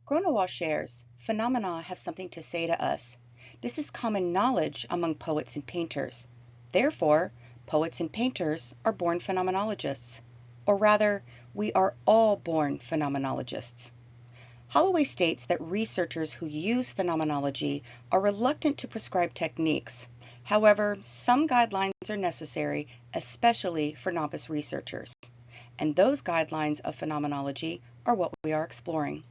Grunewald shares, phenomena have something to say to us. This is common knowledge among poets and painters. Therefore, poets and painters are born phenomenologists. Or rather, we are all born phenomenologists. Holloway states that researchers who use phenomenology are reluctant to prescribe techniques. However, some guidelines are necessary, especially for novice researchers. And those guidelines of phenomenology are what we are exploring.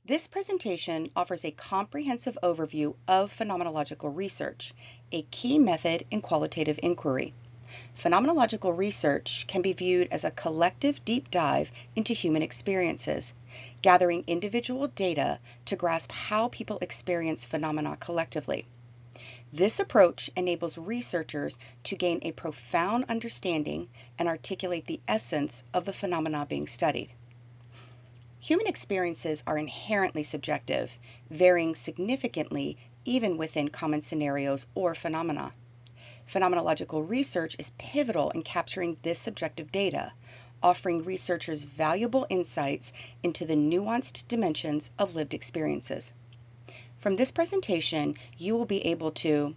This presentation offers a comprehensive overview of phenomenological research, a key method in qualitative inquiry. Phenomenological research can be viewed as a collective deep dive into human experiences, gathering individual data to grasp how people experience phenomena collectively. This approach enables researchers to gain a profound understanding and articulate the essence of the phenomena being studied. Human experiences are inherently subjective, varying significantly even within common scenarios or phenomena. Phenomenological research is pivotal in capturing this subjective data, offering researchers valuable insights into the nuanced dimensions of lived experiences. From this presentation, you will be able to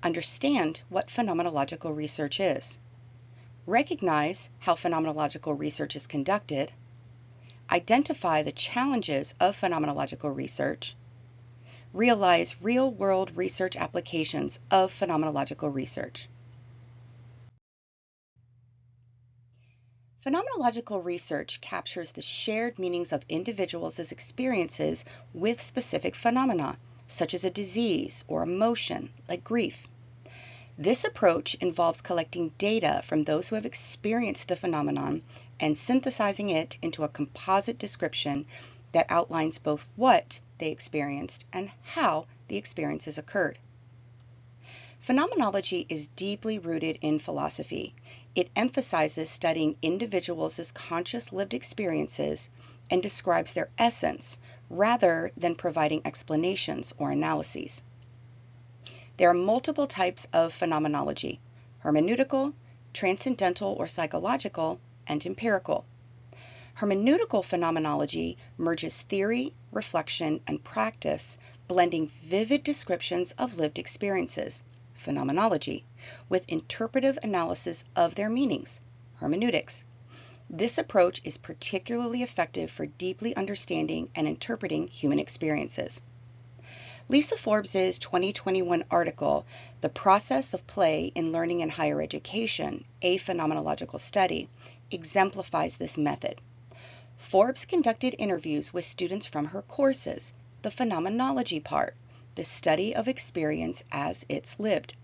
understand what phenomenological research is, recognize how phenomenological research is conducted, identify the challenges of phenomenological research, realize real-world research applications of phenomenological research. Phenomenological research captures the shared meanings of individuals' experiences with specific phenomena, such as a disease or emotion, like grief. This approach involves collecting data from those who have experienced the phenomenon and synthesizing it into a composite description that outlines both what they experienced and how the experiences occurred. Phenomenology is deeply rooted in philosophy. It emphasizes studying individuals' conscious lived experiences and describes their essence rather than providing explanations or analyses. There are multiple types of phenomenology: hermeneutical, transcendental or psychological, and empirical. Hermeneutical phenomenology merges theory, reflection, and practice, blending vivid descriptions of lived experiences, phenomenology, with interpretive analysis of their meanings, hermeneutics. This approach is particularly effective for deeply understanding and interpreting human experiences. Lisa Forbes's 2021 article, The Process of Play in Learning in Higher Education, a Phenomenological Study, exemplifies this method. Forbes conducted interviews with students from her courses, the phenomenology part, the study of experience as it's lived.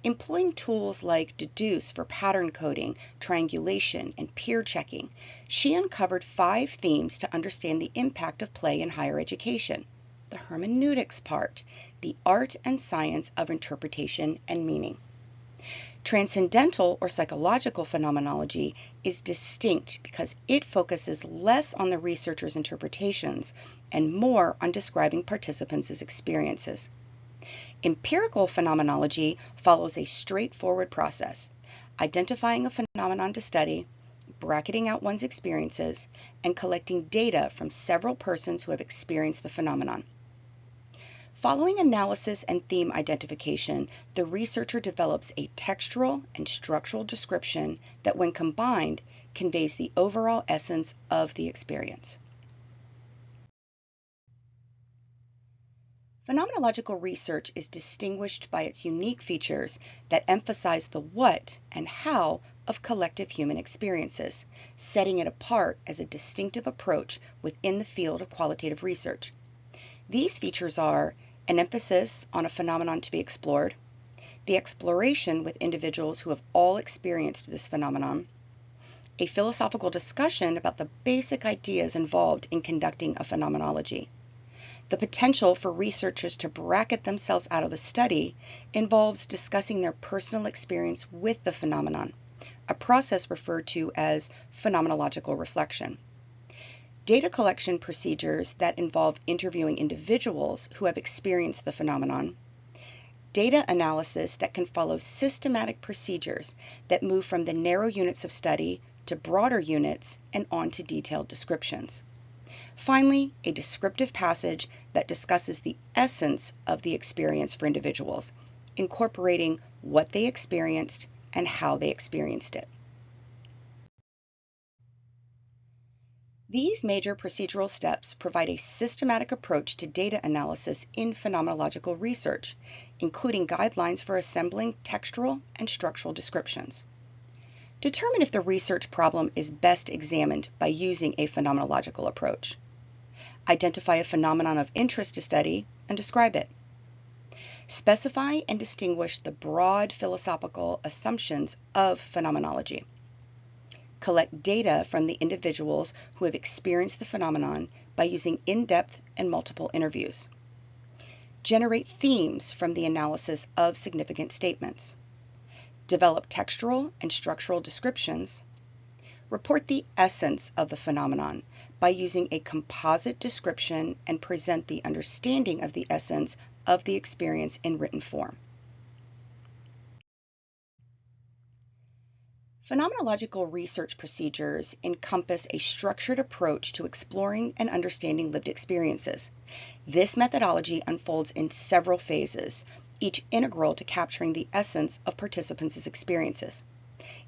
Employing tools like deduce for pattern coding, triangulation, and peer checking, she uncovered 5 themes to understand the impact of play in higher education. The hermeneutics part, the art and science of interpretation and meaning. Transcendental or psychological phenomenology is distinct because it focuses less on the researcher's interpretations and more on describing participants' experiences. Empirical phenomenology follows a straightforward process: identifying a phenomenon to study, bracketing out one's experiences, and collecting data from several persons who have experienced the phenomenon. Following analysis and theme identification, the researcher develops a textual and structural description that, when combined, conveys the overall essence of the experience. Phenomenological research is distinguished by its unique features that emphasize the what and how of collective human experiences, setting it apart as a distinctive approach within the field of qualitative research. These features are an emphasis on a phenomenon to be explored, the exploration with individuals who have all experienced this phenomenon, a philosophical discussion about the basic ideas involved in conducting a phenomenology. The potential for researchers to bracket themselves out of the study involves discussing their personal experience with the phenomenon, a process referred to as phenomenological reflection. Data collection procedures that involve interviewing individuals who have experienced the phenomenon. Data analysis that can follow systematic procedures that move from the narrow units of study to broader units and on to detailed descriptions. Finally, a descriptive passage that discusses the essence of the experience for individuals, incorporating what they experienced and how they experienced it. These major procedural steps provide a systematic approach to data analysis in phenomenological research, including guidelines for assembling textual and structural descriptions. Determine if the research problem is best examined by using a phenomenological approach. Identify a phenomenon of interest to study and describe it. Specify and distinguish the broad philosophical assumptions of phenomenology. Collect data from the individuals who have experienced the phenomenon by using in-depth and multiple interviews. Generate themes from the analysis of significant statements. Develop textual and structural descriptions. Report the essence of the phenomenon by using a composite description and present the understanding of the essence of the experience in written form. Phenomenological research procedures encompass a structured approach to exploring and understanding lived experiences. This methodology unfolds in several phases, each integral to capturing the essence of participants' experiences.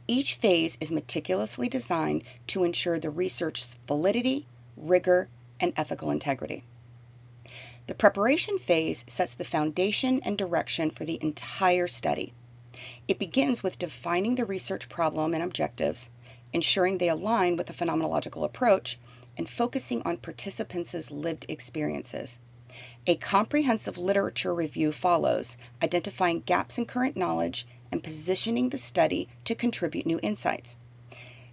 Each phase is meticulously designed to ensure the research's validity, rigor, and ethical integrity. The preparation phase sets the foundation and direction for the entire study. It begins with defining the research problem and objectives, ensuring they align with the phenomenological approach, and focusing on participants' lived experiences. A comprehensive literature review follows, identifying gaps in current knowledge and positioning the study to contribute new insights.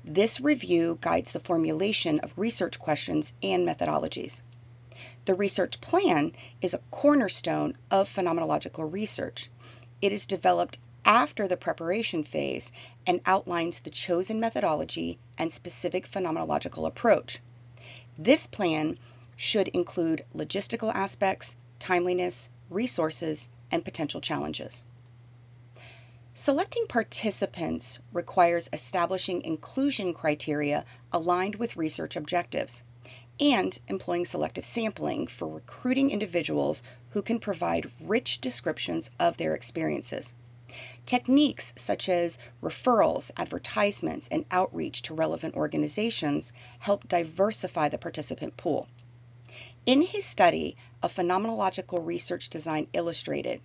This review guides the formulation of research questions and methodologies. The research plan is a cornerstone of phenomenological research. It is developed after the preparation phase and outlines the chosen methodology and specific phenomenological approach. This plan should include logistical aspects, timeliness, resources, and potential challenges. Selecting participants requires establishing inclusion criteria aligned with research objectives and employing selective sampling for recruiting individuals who can provide rich descriptions of their experiences. Techniques such as referrals, advertisements, and outreach to relevant organizations help diversify the participant pool. In his study of Phenomenological Research Design Illustrated,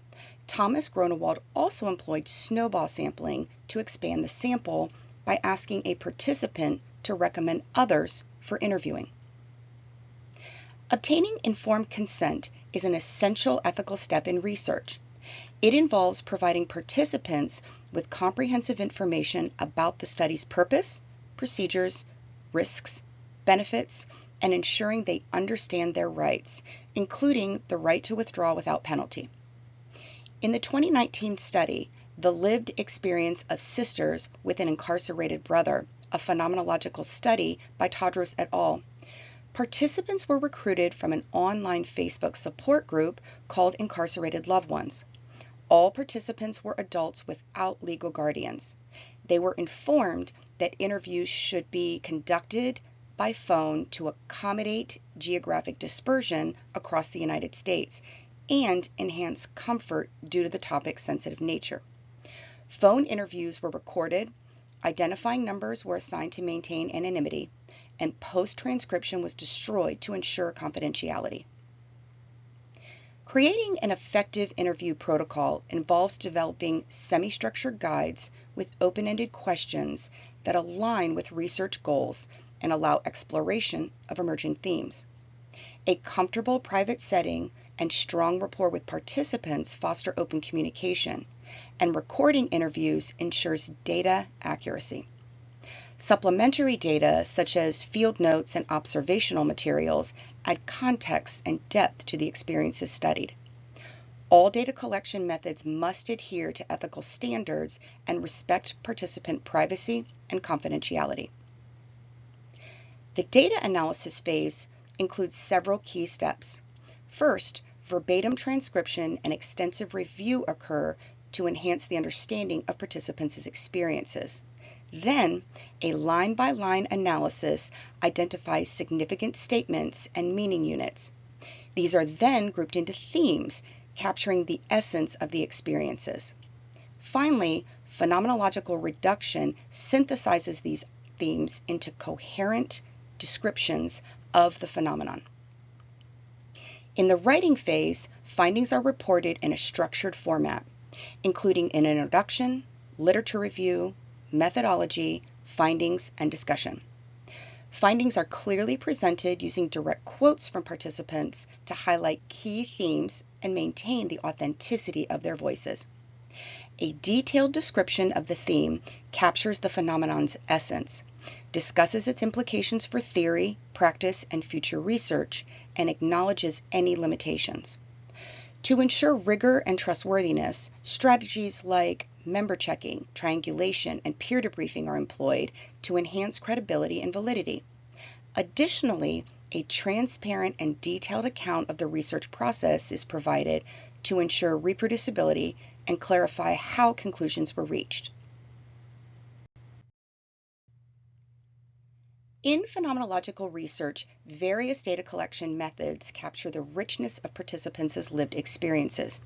Thomas Gronewald also employed snowball sampling to expand the sample by asking a participant to recommend others for interviewing. Obtaining informed consent is an essential ethical step in research. It involves providing participants with comprehensive information about the study's purpose, procedures, risks, benefits, and ensuring they understand their rights, including the right to withdraw without penalty. In the 2019 study, The Lived Experience of Sisters with an Incarcerated Brother, a phenomenological study by Tadros et al., participants were recruited from an online Facebook support group called Incarcerated Loved Ones. All participants were adults without legal guardians. They were informed that interviews should be conducted by phone to accommodate geographic dispersion across the United States and enhance comfort due to the topic's sensitive nature. Phone interviews were recorded, identifying numbers were assigned to maintain anonymity, and post-transcription was destroyed to ensure confidentiality. Creating an effective interview protocol involves developing semi-structured guides with open-ended questions that align with research goals and allow exploration of emerging themes. A comfortable private setting and strong rapport with participants foster open communication, and recording interviews ensures data accuracy. Supplementary data, such as field notes and observational materials, add context and depth to the experiences studied. All data collection methods must adhere to ethical standards and respect participant privacy and confidentiality. The data analysis phase includes several key steps. First, verbatim transcription and extensive review occur to enhance the understanding of participants' experiences. Then, a line-by-line analysis identifies significant statements and meaning units. These are then grouped into themes, capturing the essence of the experiences. Finally, phenomenological reduction synthesizes these themes into coherent descriptions of the phenomenon. In the writing phase, findings are reported in a structured format, including an introduction, literature review, methodology, findings, and discussion. Findings are clearly presented using direct quotes from participants to highlight key themes and maintain the authenticity of their voices. A detailed description of the theme captures the phenomenon's essence, discusses its implications for theory, practice, and future research, and acknowledges any limitations. To ensure rigor and trustworthiness, strategies like member checking, triangulation, and peer debriefing are employed to enhance credibility and validity. Additionally, a transparent and detailed account of the research process is provided to ensure reproducibility and clarify how conclusions were reached. In phenomenological research, various data collection methods capture the richness of participants' lived experiences.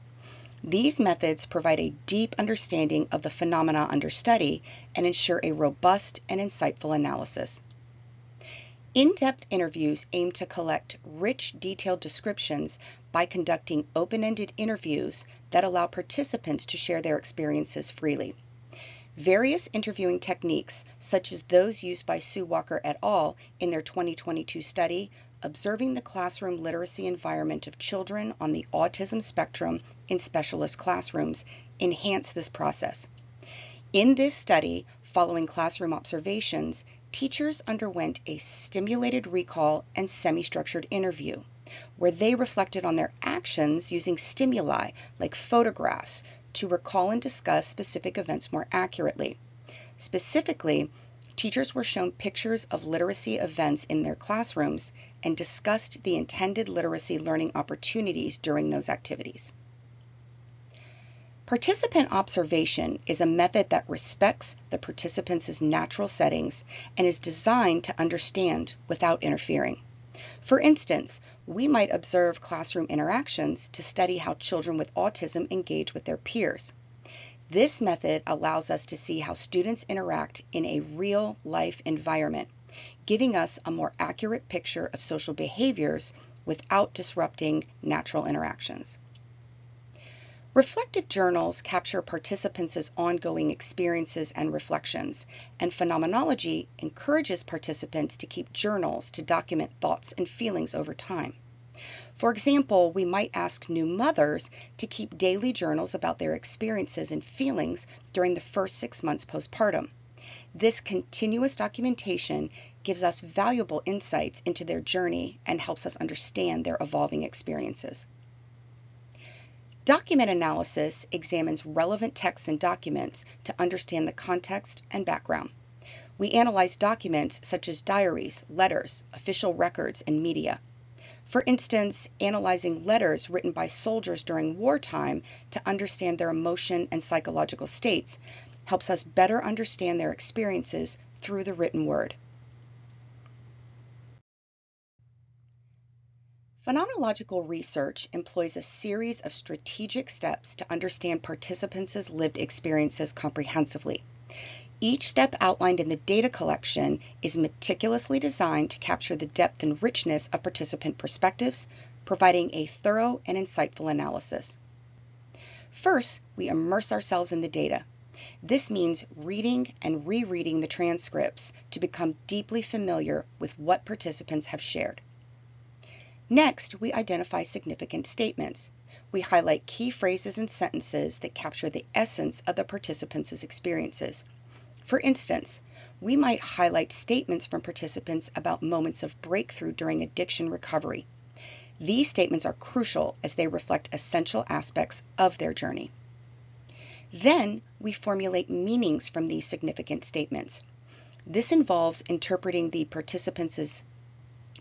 These methods provide a deep understanding of the phenomena under study and ensure a robust and insightful analysis. In-depth interviews aim to collect rich, detailed descriptions by conducting open-ended interviews that allow participants to share their experiences freely. Various interviewing techniques, such as those used by Sue Walker et al. In their 2022 study, Observing the Classroom Literacy Environment of Children on the Autism Spectrum in Specialist Classrooms, enhance this process. In this study, following classroom observations, teachers underwent a stimulated recall and semi-structured interview, where they reflected on their actions using stimuli like photographs to recall and discuss specific events more accurately. Specifically, teachers were shown pictures of literacy events in their classrooms and discussed the intended literacy learning opportunities during those activities. Participant observation is a method that respects the participants' natural settings and is designed to understand without interfering. For instance, we might observe classroom interactions to study how children with autism engage with their peers. This method allows us to see how students interact in a real-life environment, giving us a more accurate picture of social behaviors without disrupting natural interactions. Reflective journals capture participants' ongoing experiences and reflections, and phenomenology encourages participants to keep journals to document thoughts and feelings over time. For example, we might ask new mothers to keep daily journals about their experiences and feelings during the first 6 months postpartum. This continuous documentation gives us valuable insights into their journey and helps us understand their evolving experiences. Document analysis examines relevant texts and documents to understand the context and background. We analyze documents such as diaries, letters, official records, and media. For instance, analyzing letters written by soldiers during wartime to understand their emotion and psychological states helps us better understand their experiences through the written word. Phenomenological research employs a series of strategic steps to understand participants' lived experiences comprehensively. Each step outlined in the data collection is meticulously designed to capture the depth and richness of participant perspectives, providing a thorough and insightful analysis. First, we immerse ourselves in the data. This means reading and rereading the transcripts to become deeply familiar with what participants have shared. Next, we identify significant statements. We highlight key phrases and sentences that capture the essence of the participants' experiences. For instance, we might highlight statements from participants about moments of breakthrough during addiction recovery. These statements are crucial as they reflect essential aspects of their journey. Then, we formulate meanings from these significant statements. This involves interpreting the participants'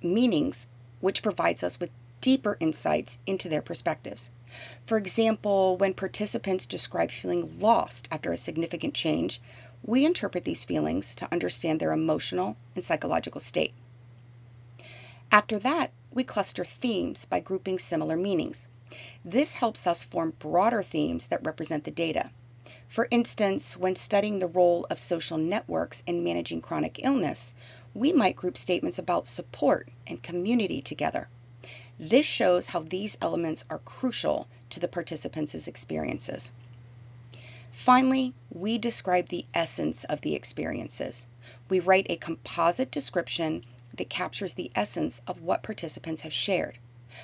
meanings, which provides us with deeper insights into their perspectives. For example, when participants describe feeling lost after a significant change, We interpret these feelings to understand their emotional and psychological state. After that, we cluster themes by grouping similar meanings. This helps us form broader themes that represent the data. For instance, when studying the role of social networks in managing chronic illness, we might group statements about support and community together. This shows how these elements are crucial to the participants' experiences. Finally, we describe the essence of the experiences. We write a composite description that captures the essence of what participants have shared.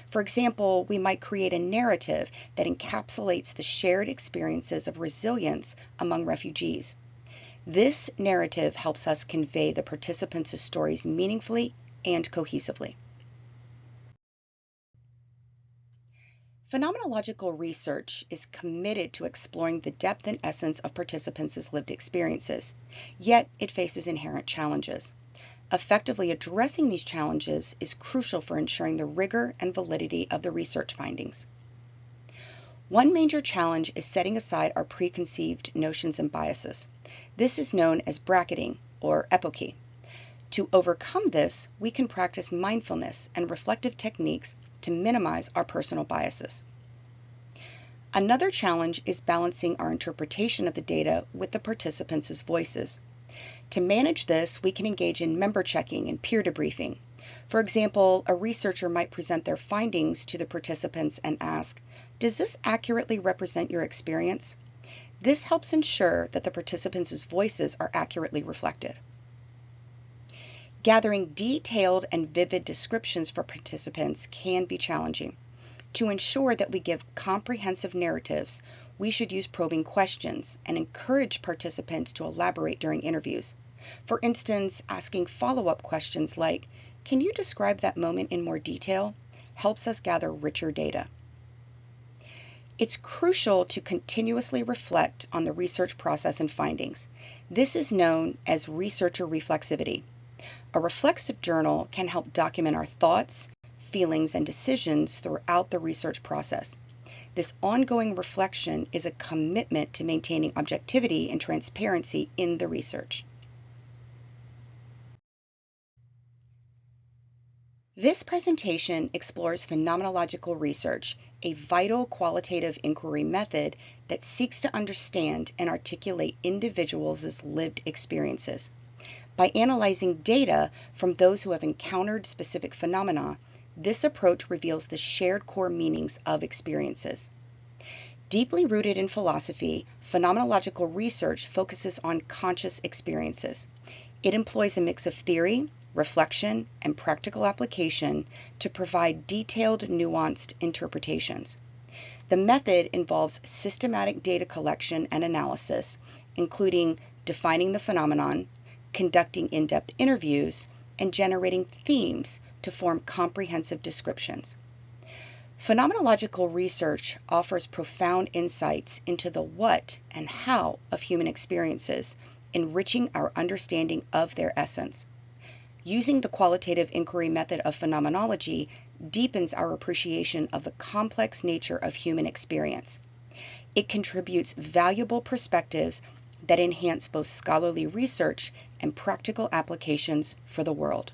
For example, we might create a narrative that encapsulates the shared experiences of resilience among refugees. This narrative helps us convey the participants' stories meaningfully and cohesively. Phenomenological research is committed to exploring the depth and essence of participants' lived experiences, yet it faces inherent challenges. Effectively addressing these challenges is crucial for ensuring the rigor and validity of the research findings. One major challenge is setting aside our preconceived notions and biases. This is known as bracketing or epoche. To overcome this, we can practice mindfulness and reflective techniques to minimize our personal biases. Another challenge is balancing our interpretation of the data with the participants' voices. To manage this, we can engage in member checking and peer debriefing. For example, a researcher might present their findings to the participants and ask, "Does this accurately represent your experience?" This helps ensure that the participants' voices are accurately reflected. Gathering detailed and vivid descriptions for participants can be challenging. To ensure that we give comprehensive narratives, we should use probing questions and encourage participants to elaborate during interviews. For instance, asking follow-up questions like, "Can you describe that moment in more detail?" helps us gather richer data. It's crucial to continuously reflect on the research process and findings. This is known as researcher reflexivity. A reflexive journal can help document our thoughts, feelings, and decisions throughout the research process. This ongoing reflection is a commitment to maintaining objectivity and transparency in the research. This presentation explores phenomenological research, a vital qualitative inquiry method that seeks to understand and articulate individuals' lived experiences. By analyzing data from those who have encountered specific phenomena, this approach reveals the shared core meanings of experiences. Deeply rooted in philosophy, phenomenological research focuses on conscious experiences. It employs a mix of theory, reflection, and practical application to provide detailed, nuanced interpretations. The method involves systematic data collection and analysis, including defining the phenomenon, conducting in-depth interviews, and generating themes to form comprehensive descriptions. Phenomenological research offers profound insights into the what and how of human experiences, enriching our understanding of their essence. Using the qualitative inquiry method of phenomenology deepens our appreciation of the complex nature of human experience. It contributes valuable perspectives that enhance both scholarly research and practical applications for the world.